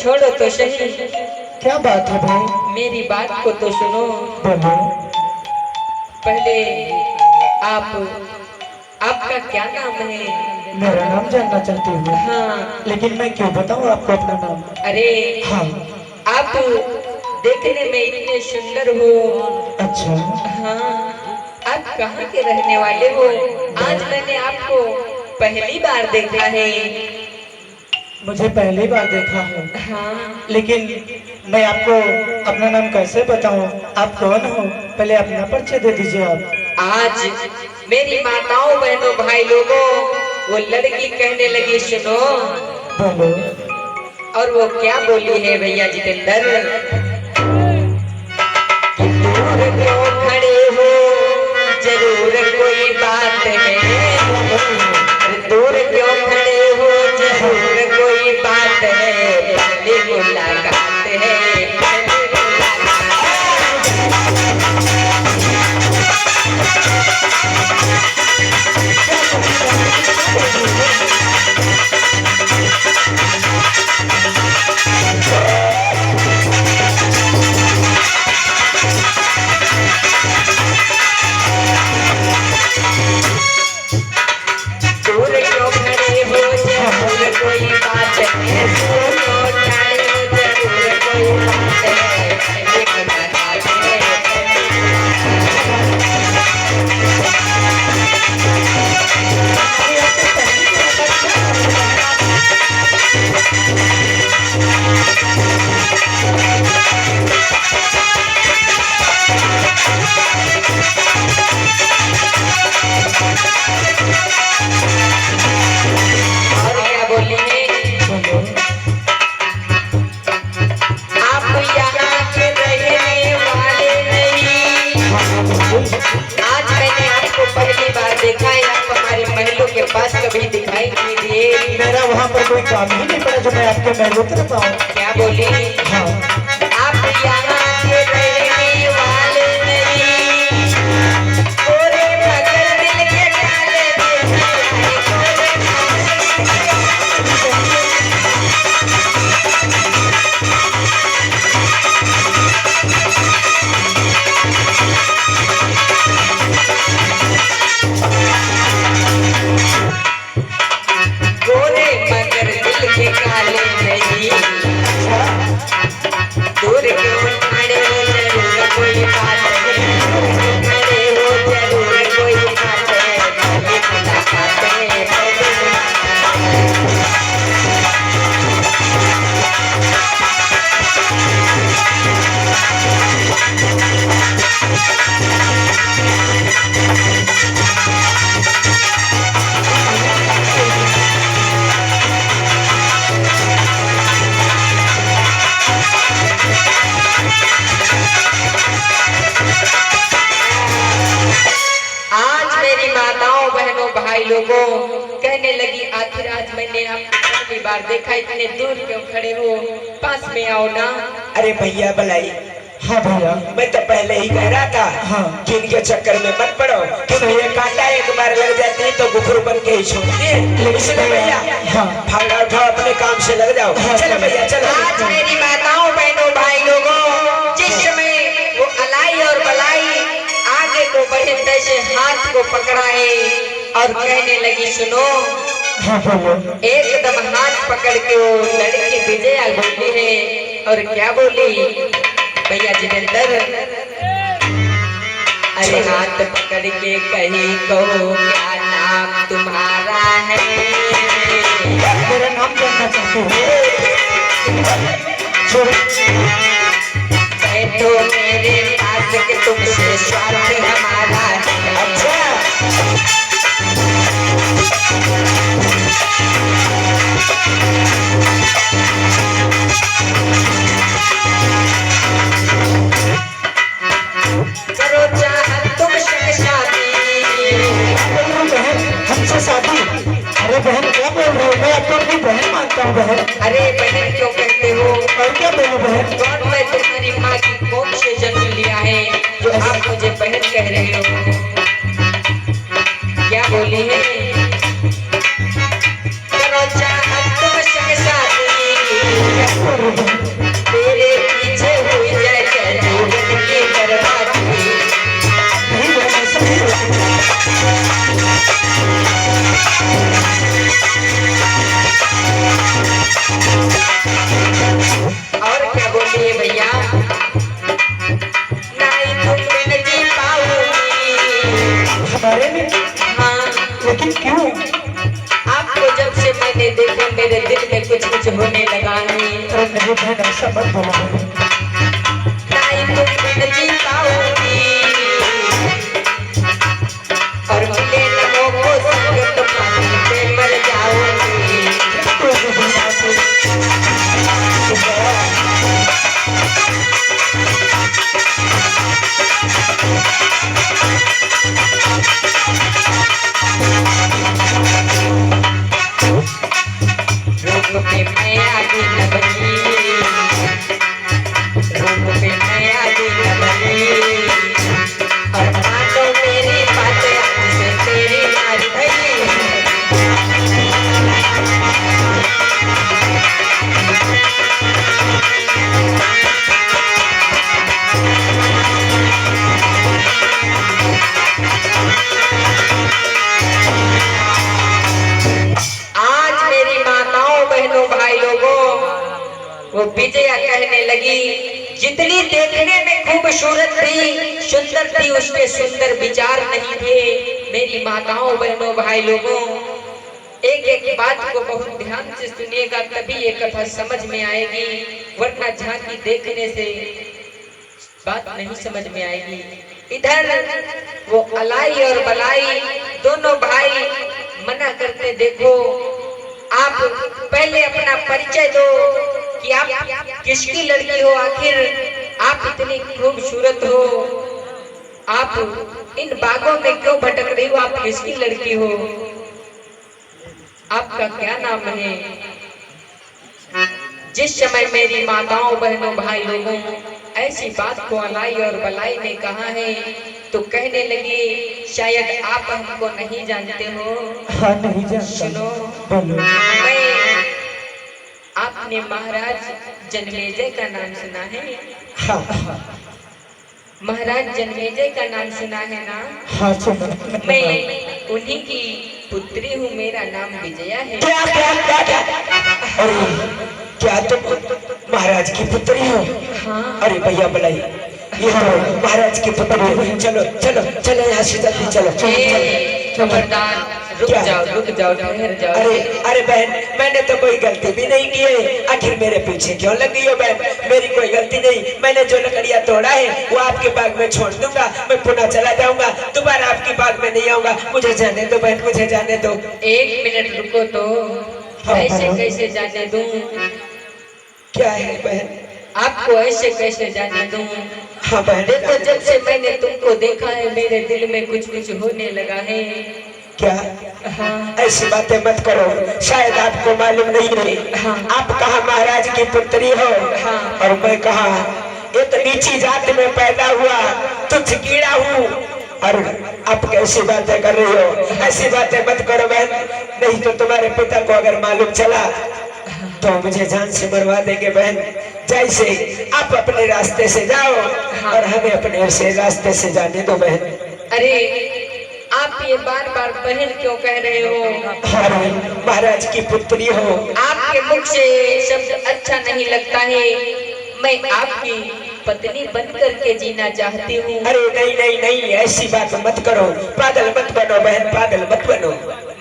छोड़ो तो सही। क्या बात है भाई? मेरी बात को तो सुनो। बोलो। पहले आप आपका क्या नाम है? मेरा नाम जानना चाहती हूँ? हाँ। लेकिन मैं क्यों बताऊँ आपको अपना नाम? अरे हाँ। आप देखने में इतने सुंदर हो। अच्छा। हाँ। आप कहाँ के रहने वाले हो? आज मैंने आपको पहली बार देखा है। मुझे पहली बार देखा है। हाँ। लेकिन मैं आपको अपना नाम कैसे बताऊं? आप कौन हो? पहले अपना परिचय दे दीजिए आप। आज मेरी माताओं बहनों भाई लोगों, वो लड़की कहने लगी सुनो। बोलो। और वो क्या बोली है भैया जितेंद्र? कि दूर क्यों खड़े हो, जरूर कोई बात है। अरे दूर क्यों खड़े हो, जरूर कोई बात है। पहली मुलाकात है, पहली मुलाकात दूर क्यों खड़े हो, जरूर कोई बात है। दूर क्यों खड़े हो, जरूर कोई बात है। पहली मुलाकात है, और क्या बोली है? बोलो। आप यहाँ के रहने वाले नहीं। आज मैंने आपको पहली बार देखा है। आप हमारे महलों के पास कभी दिखाई नहीं दिए। मेरा वहाँ पर कोई काम ही नहीं पड़ा जो मैं आपके महलों तरफ आऊँ। क्या बोली? हाँ। आप यहाँ के रहने वाले नहीं। गोरे मगर दिल के काले देखने आए, गोरे गोरे मगर दिल के काले नहीं। दूर क्यों खड़े हो, जरूर कोई बात है। दूर खड़े हो, जरूर कोई बात है। पहली मुलाकात है, पहली मुलाकात है। आज मेरी माताओं बहनों भाई लोगों कहने लगी आखिर आज मैंने आपको पहली बार देखा। इतने दूर क्यों खड़े हो, पास में आओ ना। अरे भैया भलाई, हाँ भैया। मैं तो पहले ही कह रहा था हाँ। कि इनके चक्कर में मत पड़ो, क्योंकि ये कांटा एक बार लग जाती है तो बुखरू बन के ही छोड़ती है। इसलिए भैया हाँ। भागा उठाओ, अपने काम से लग जाओ। चलो भैया चलो। आज मेरी माताओं बहनों भाई लोगों, जिस समय वो अलाई और बलाई आगे को बढ़े तैसे हाथ को पकड़ाए और कहने लगी सुनो। हाँ बोलो। एकदम हाथ पकड़ के वो लड़की विजया बोली है। और क्या बोली भैया जितेंद्र? अरे हाथ पकड़ के कहीं कहो क्या नाम तुम्हारा है? मेरा नाम जानना चाहते हो? मैं तो मेरे पास के तुमसे स्वार्थ हमारा है। अच्छा करो चाहत तुमसे शादी। बहन हमसे शादी? अरे बहन क्या बोल रहे हो? मैं आपको अपनी बहन मानता हूँ बहन। अरे बहन क्यों कहते हो? और क्या बोलूं बहन? कौन मैं तुम्हारी माँ की कोख से जन्म लिया है जो आप मुझे बहन कह रहे हो? क्या बोली है? करो चाहत तुमसे शादी। बोल रहे हो बहन? तेरे पीछे हुई जाए जरूरत की बर्बादी। नहीं बहन, ऐसा नहीं होता। और क्या बोलिए भैया, नहीं तुम बिन जी पाऊंगी। हमारे में? हाँ, लेकिन क्यों? आपको जब से मैंने देखा मेरे दिल में कुछ कुछ होने लगा है। अरे नहीं बहन, ऐसा मत बोलो बहन। नहीं तुम बिन जी पाऊंगी और मिले नमो को संग तुम्हारी पे मर जाऊंगी। तो जो बहन आप रूप पे मैं आगे न बनी, रूप पे मैं आगे न बनी और मानो मेरी बात आज से तेरी नारी भई। आज मेरी माताओं बहनों भाई लोगों, वो विजया कहने लगी, जितनी देखने में खूबसूरत थी सुंदर थी, उसके सुंदर विचार नहीं थे। मेरी माताओं बहनों भाई लोगों, एक एक बात को बहुत ध्यान से सुनिएगा, तभी ये कथा समझ में आएगी, वरना झांकी देखने से बात नहीं समझ में आएगी। इधर वो अलाई और बलाई दोनों भाई मना करते, देखो आप पहले अपना परिचय दो कि आप किसकी लड़की हो, आखिर आप इतनी खूबसूरत हो, आप इन बागों में क्यों भटक रही हो, आप किसकी लड़की हो, आपका क्या नाम है। जिस समय मेरी माताओं बहनों भाई लोगों ऐसी बात को अलाई और बलाई ने कहा है तो कहने लगे, शायद आप हमको नहीं जानते हो। हाँ नहीं जानता। सुनो, बोलो। मैं आपने महाराज जन्मेजय का नाम सुना है? हाँ हाँ महाराज जन्मेजय का नाम सुना है ना? हाँ सुना। मैं उन्हीं की पुत्री हूँ, मेरा नाम विजया है। क्या क्या क्या क्या? अरे क्या तुम महाराज की पुत्री हो? हाँ। अरे भैया बुलाई, ये तो महाराज की पुत्री हो। चलो चलो चलो यहाँ से जल्दी चलो। खबरदार, रुक क्या? जाओ रुक जाओ, ठहर जाओ। अरे अरे बहन, मैंने तो कोई गलती भी नहीं की है, आखिर मेरे पीछे क्यों लग गई हो बहन? मेरी कोई गलती नहीं, मैंने जो लकड़ियाँ तोड़ा है वो आपके बाग में छोड़ दूंगा, मैं पुनः चला जाऊंगा, दोबारा आपके बाग में नहीं आऊंगा। मुझे जाने दो बहन, मुझे जाने दो। एक मिनट रुको तो, हाँ, ऐसे हाँ। कैसे जाने दूं? क्या है बहन? आपको ऐसे कैसे जाने दूं? हाँ बहन। देखो, जब से मैंने तुमको देखा है मेरे दिल में कुछ कुछ होने लगा है। क्या? हाँ, ऐसी बातें मत करो, शायद आपको मालूम नहीं है। हाँ। आप कहाँ महाराज की पुत्री हो हाँ। और मैं कहाँ एक नीची जात में पैदा हुआ तुच्छ कीड़ा हूँ, और आप कैसी बातें कर रही हो? ऐसी बातें मत करो बहन, नहीं तो तुम्हारे पिता को अगर मालूम चला तो मुझे जान से मरवा देंगे बहन। जैसे आप अपने रास्ते से जाओ और हमें अपने से रास्ते से जाने दो बहन। अरे आप ये बार बार बहन क्यों कह रहे हो? अरे महाराज की पुत्री हो। आपके मुख से शब्द अच्छा नहीं लगता है। मैं आपकी पत्नी बनकर के जीना चाहती हूँ। अरे नहीं नहीं नहीं, ऐसी बात मत करो, पागल मत बनो बहन, पागल मत बनो।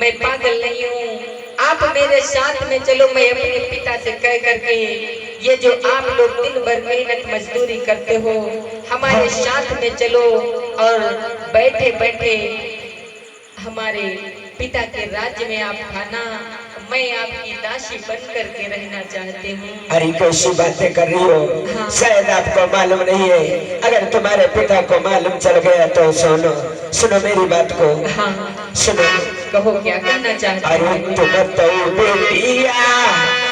मैं पागल नहीं हूँ, आप मेरे साथ में चलो। मैं अपने पिता से कह करके, ये जो आप लोग दिन भर मेहनत मजदूरी करते हो, हमारे साथ में चलो और बैठे बैठे हमारे पिता के राज्य में आप खाना। मैं आपकी दासी बन करके रहना चाहती हूँ। अरे कैसी बातें कर रही हो? हाँ। शायद आपको मालूम नहीं है, अगर तुम्हारे पिता को मालूम चल गया तो सुनो सुनो मेरी बात को। हाँ, सुनो। कहो क्या कहना चाहते अरे हो? तुम तो बेटिया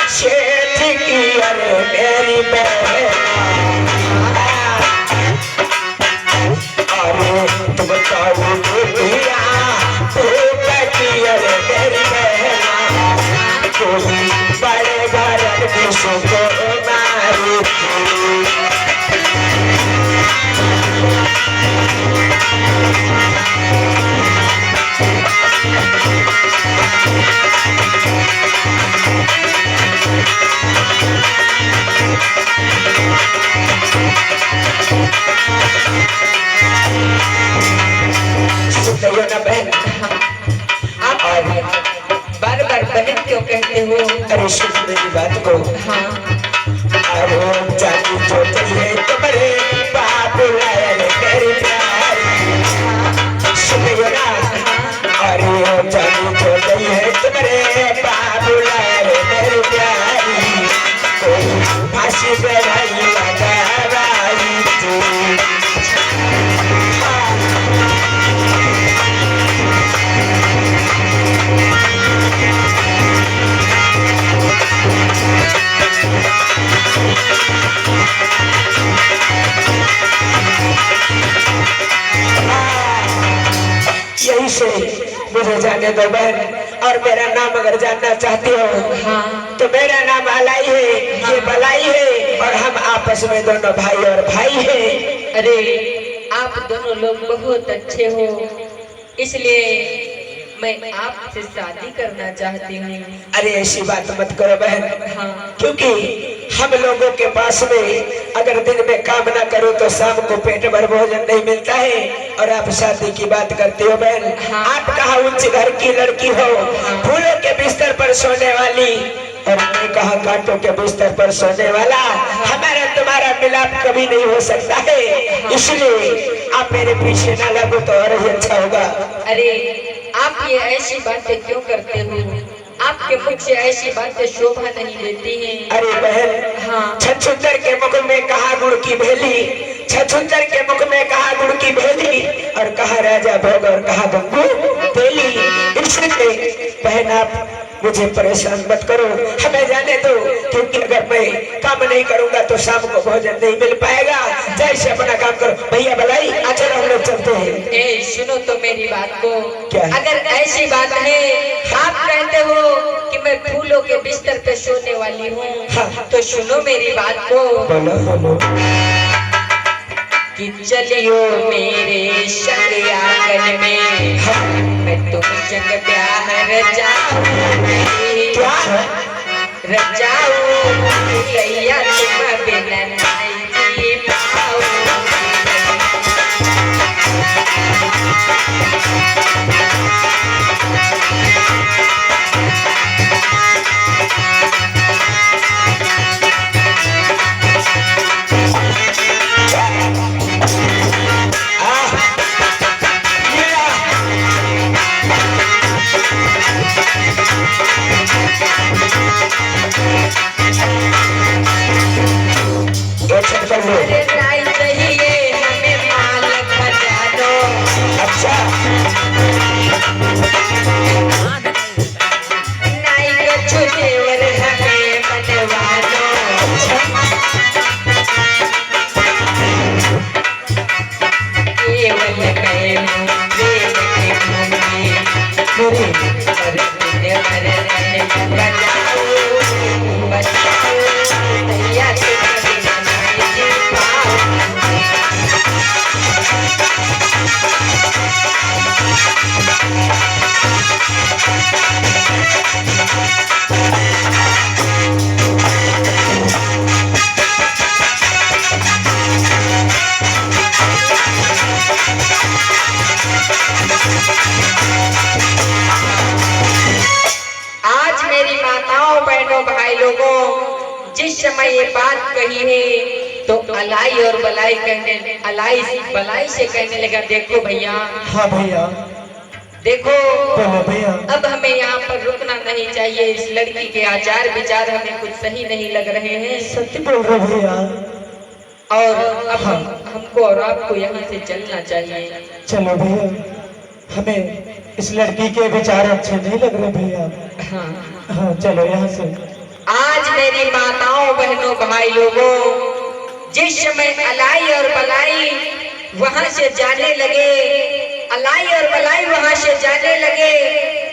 शेठ की, अरे मेरी बहन, अरे तुम तो बेटिया शेठ की, अरे मेरी बहन, कोई बड़े घर की सुको सुन रही हो ना बहन? आप बार बार बहन क्यों कहते हो? अरे सुन मेरी बात को। हाँ अरे जानी जो चाहिए तुम्हारे बाबू लाया तेरी प्यारी। सुन रही हो ना? अरे जानी जो चाहिए तुम्हारे बाबू लाया तेरी प्यारी। कोई फांसी पे नहीं लगाई तू। यही से मुझे जाने दो बहन। और मेरा नाम अगर जानना चाहती हो हाँ तो मेरा नाम अलाई है, ये बलाई है, और हम आपस में दोनों भाई और भाई हैं। अरे आप दोनों लोग बहुत अच्छे हो, इसलिए मैं आपसे शादी करना चाहती हूँ। अरे ऐसी बात मत करो बहन, हाँ क्योंकि हम लोगों के पास में अगर दिन में काम ना करो तो शाम को पेट भर भोजन नहीं मिलता है। और आप शादी की बात करते हो बहन। हाँ। आप कहाँ उच्च घर की लड़की हो, फूलों के बिस्तर पर सोने वाली, और मैं कहा कांटों के बिस्तर पर सोने वाला। हमारा तुम्हारा मिलाप कभी नहीं हो सकता है, इसलिए आप मेरे पीछे ना लगो तो और ही अच्छा होगा। अरे आप ये ऐसी बातें क्यों करते हो? आपके मुख से ऐसी बातें शोभा नहीं देती हैं। अरे बहन, हाँ छछूंदर के मुख में कहा गुड़ की भेली, छछूंदर के मुख में कहा गुड़ की भेली, और कहा राजा भोग और कहा गंगू तेली। इसलिए बहन आप मुझे परेशान मत करो, हमें जाने दो, क्योंकि अगर मैं काम नहीं करूंगा तो शाम को भोजन नहीं मिल पाएगा। जैसे अपना काम करो। भैया बलाई चलो हम लोग चलते हैं। ए सुनो तो मेरी बात को। क्या है? अगर ऐसी बात है, आप कहते हो कि मैं फूलों के बिस्तर पे सोने वाली हूँ, हाँ। तो सुनो मेरी बात को बोलो बोलो। कि चलियो मेरे संग आंगन में, मैं तुम संग प्यार रचाऊंगी, क्या रचाऊंगी कैया तुम बिना नहीं जी पाऊंगी। अरे नाई चाहिए हमें माल खजानो, अच्छा नाई को छुदेवर हमें बनवानो, केवल मैं हूँ प्रेम की भूमि, पर तुझे हर रंग बचाओ बचाओ कैया तुम बिना नहीं जी पाऊंगी। आज मेरी माताओं बहनों भाई लोगों, जिस समय ये बात कही है तो अलाई और बलाई कहने, अलाई बलाई से कहने लगा, देखो भैया हाँ भैया देखो, बोलो भैया। अब हमें यहाँ पर रुकना नहीं चाहिए। इस लड़की के आचार विचार हमें कुछ सही नहीं लग रहे हैं, सत्य बोल रहे भैया। और अब हमको और आपको यहाँ से चलना चाहिए। चलो भैया, हमें इस लड़की के विचार अच्छे नहीं लग रहे भैया। हाँ हाँ चलो यहाँ से। आज मेरी माताओं बहनों भाई लोगों, जिस समय अलाई और बलाई वहां से जाने लगे, अलाई और बलाई वहां से जाने लगे,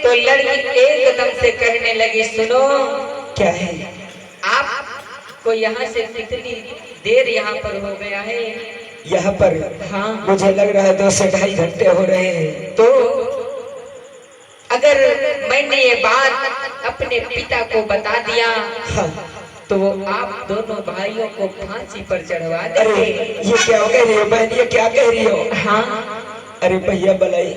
तो लड़की एकदम से कहने लगी, सुनो क्या है? आपको यहाँ से कितनी देर यहाँ पर हो गया है? यहाँ पर हाँ मुझे लग रहा है 2 से 2.5 घंटे हो रहे हैं। तो अगर मैंने ये बात अपने पिता को बता दिया हाँ तो वो आप दोनों भाइयों को फांसी पर चढ़वा अरे देंगे। ये क्या कह रही हो बहन, ये क्या कह रही हो? हाँ अरे भैया बलाई,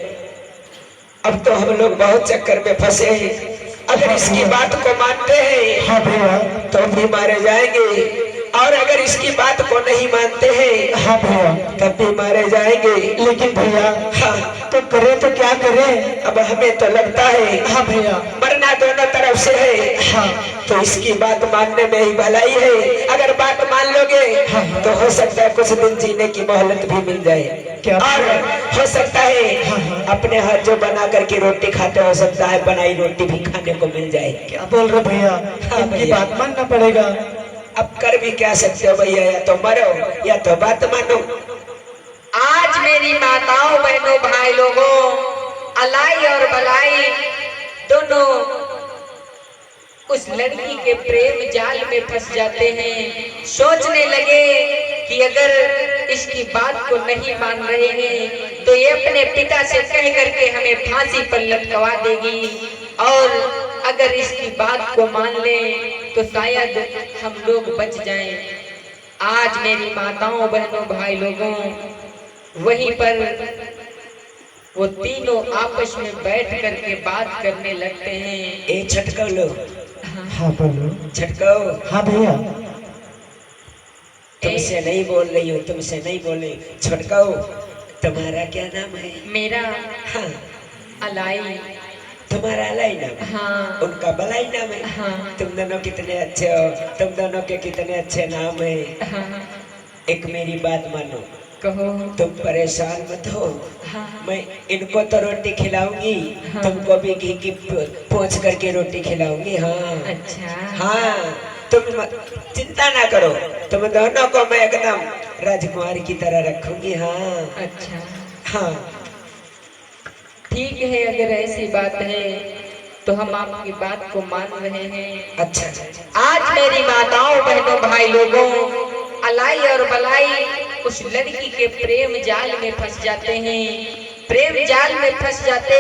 अब तो हम लोग बहुत चक्कर में फंसे हैं। अगर इसकी बात को मानते हैं हाँ भैया, तो भी मारे जाएंगे, और अगर इसकी बात को नहीं मानते हैं हाँ भैया, तब भी मारे जाएंगे। लेकिन भैया हाँ, तो करें तो क्या करें? अब हमें तो लगता है हाँ भैया, मरना दोनों तरफ से है। हाँ तो इसकी बात मानने में ही भलाई है। अगर बात मान लोगे तो हो सकता है कुछ दिन जीने की मोहलत भी मिल जाए, क्या? और हो सकता है हाँ। अपने हाथ जो बना करके रोटी खाते, हो सकता है बनाई रोटी भी खाने को मिल जाए। क्या बोल रहे भैया? हाँ इनकी भैया। बात मानना पड़ेगा। अब कर भी क्या सकते हो भैया, या तो मरो या तो बात मानो। आज मेरी माताओं बहनों भाई लोगों, अलाई और बलाई दोनों उस लड़की के प्रेम जाल में फंस जाते हैं। सोचने लगे कि अगर इसकी बात को नहीं मान रहे हैं तो ये अपने पिता से कह करके हमें फांसी पर लटकवा देगी, और अगर इसकी बात को मान ले तो शायद हम लोग बच जाएं। आज मेरी माताओं बहनों भाई लोगों, वहीं पर वो तीनों आपस में बैठ करके बात करने लगते हैं। ए छटको लो, हाँ बोलो। छटको, हाँ भैया, तुमसे नहीं बोल रही हूँ, तुमसे नहीं बोल रही। छटको, तुम्हारा क्या नाम है? मेरा हाँ, अलाई। तुम्हारा अलाई नाम है, हाँ उनका बलाई नाम है। हाँ तुम दोनों कितने अच्छे हो, तुम दोनों के कितने अच्छे नाम है। हाँ, एक मेरी बात मानो, कहो। तुम परेशान मत हो, हाँ मैं इनको तो रोटी खिलाऊंगी, हाँ। तुमको भी घी की पोंछ करके रोटी खिलाऊंगी। हाँ अच्छा हाँ, तुम चिंता ना करो, तुम दोनों को मैं एकदम राजकुमारी की तरह रखूंगी। हाँ अच्छा, हाँ, ठीक है, अगर ऐसी बात है तो हम आपकी बात को मान रहे हैं। अच्छा। आज मेरी माताओं बहनों भाई लोगों, अलाई और बलाई उस लड़की के प्रेम जाल में फंस जाते हैं। प्रेम जाल में फंस जाते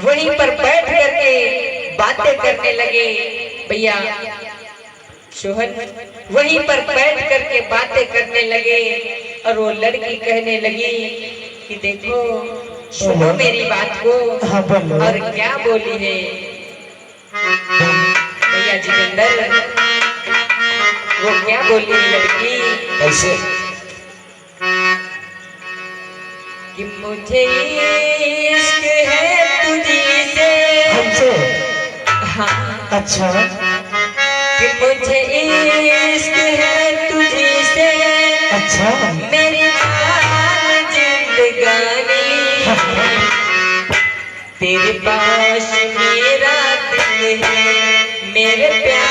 वहीं पर बैठ करके बातें करने लगे। भैया सोहन, वहीं पर बैठ करके बातें करने लगे, और वो लड़की कहने लगी कि देखो, सुनो मेरी बात को। हाँ बोलो। और क्या बोली है भैया जितेंद्र, वो क्या बोली है लड़की कैसे? कि मुझे इश्क है तुझी से। हमसे? हाँ, अच्छा, कि मुझे इश्क है तुझी से, अच्छा, मेरी जान जिंदगानी, तेरे पास मेरा दिल है, मेरे प्यार